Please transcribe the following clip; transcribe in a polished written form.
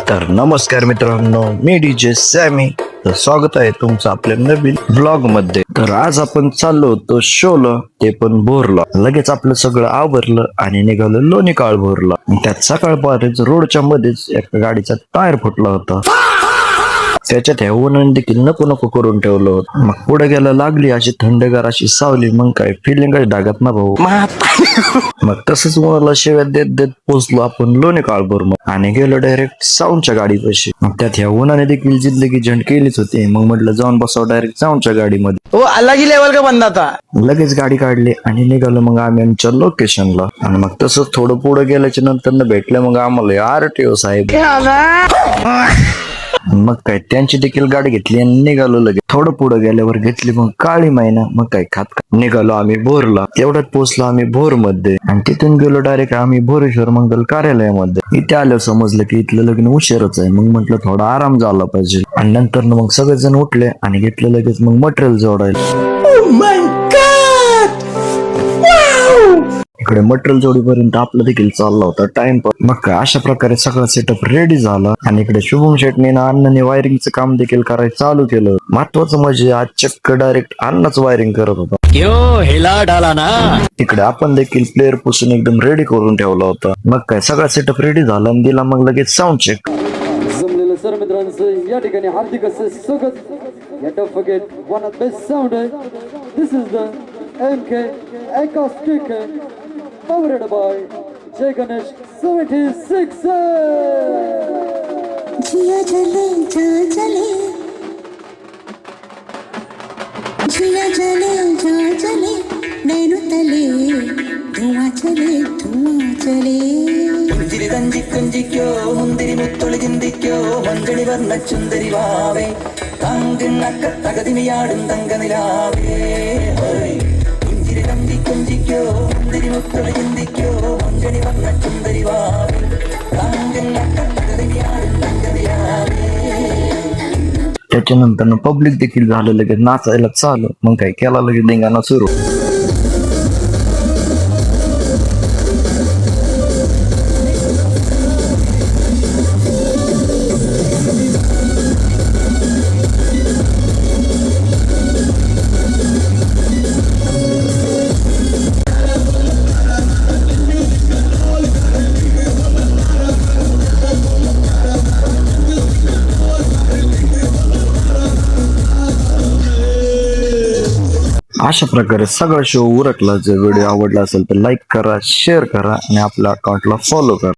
तर नमस्कार मित्रांनो, मी डीजे सॅमी. तर स्वागत आहे तुमचं आपल्या नवीन ब्लॉग मध्ये. तर आज आपण चाललो होतो शोला, ते पण भोरला. लगेच आपलं सगळं आवरलं आणि निघालो लोणी काळ भोरला. त्यात सकाळपर्यंत रोडच्या मध्येच एका गाडीचा टायर फुटला होता. त्याच्यात ह्या उन्हाने देखील नको नको करून ठेवलं होतं. मग पुढे गेला लागली अशी थंडगार अशी सावली. मग काय फिलिंगच डागत ना भाऊ. मग तसंच मला शिव्या देत देत पोहोचलो आपण लोणी काळभोर आणि गेलो डायरेक्ट साऊंडच्या गाडीपाशी. मग त्यात ह्या उन्हाने देखील जिंदगी झंड केलीच होती. मग म्हटलं जाऊन बसावं डायरेक्ट साऊंडच्या गाडीमध्ये. वो अलग ही लेवल का बंदा था. लगेच गाडी काढली आणि निघालो मग आम्ही आमच्या लोकेशनला. आणि मग तसंच थोडं पुढे गेल्याच्या नंतर भेटले मग आम्हाला आरटीओ साहेब. मग काय त्यांची देखील गाडी घेतली आणि निघालो. लगेच थोडं पुढे गेल्यावर घेतली मग काळी मैना. मग काय खात निघालो आम्ही भोरला. तेवढ्यात पोहोचलो आम्ही भोर मध्ये आणि तिथून गेलो डायरेक्ट आम्ही भोरेश्वर मंगल कार्यालयामध्ये. इथे आलं समजलं की इथलं लग्न उशीरच आहे. मग म्हटलं थोडा आराम झाला पाहिजे. आणि नंतर मग सगळेजण उठले आणि घेतलं लगेच मग मटेरियल जोडायला. इकडे मटेरियल जोडीपर्यंत आपला देखील चालला होता टाइमपास. मग काय अशा प्रकारे सगळा सेटअप रेडी झाला. आणि इकडे शुभम शेटने अण्णाने वायरिंगचं काम देखील करायला चालू केलं. महत्वाचं म्हणजे आज चक्क डायरेक्ट अण्णाच वायरिंग करत होता. क्यों हिला डाला ना. इकडे आपण देखील प्लेअर पुसून एकदम रेडी करून ठेवला होता. मग काय सगळा सेटअप रेडी झाला आणि दिला मग लगेच साऊंड चेक. जमलेलं सर्व मित्रांचं या ठिकाणी हार्दिक असे स्वागत. या don't forget one of best sound. This is the MK acoustic powered by Jay Ganesh 76. जिया जले जा जले, जिया जले जा जले, नैनु तले धुआं चले പുഞ്ചിരി തഞ്ചി കൊഞ്ചിക്കോ മുന്തിരി മുത്തൊളി ചിന്തിക്കോ മഞ്ചണി വർണ്ണ ചുന്ദരി വാവേ താങ്കിണ്ണക്ക തകതിമിയാടും തങ്കനിലാവേ. പുഞ്ചിരി തഞ്ചി കൊഞ്ചിക്കോ മുന്തിരി മുത്തൊളി ചിന്തിക്കോ മഞ്ചണി വർണ്ണ ചുന്ദരി വാവേ താങ്കിണ്ണക്ക തകതിമിയാടും തങ്കനിലാവേ. त्याच्यानंतर पब्लिक देखील झालं लगेच नाचायला चालू. मग काय केला लगेच धिंगाणा सुरू. अशा प्रकारे सगळा शो उरकला. जर व्हिडिओ आवडला असेल तर लाईक करा, शेअर करा आणि आपल्या अकाउंटला फॉलो करा.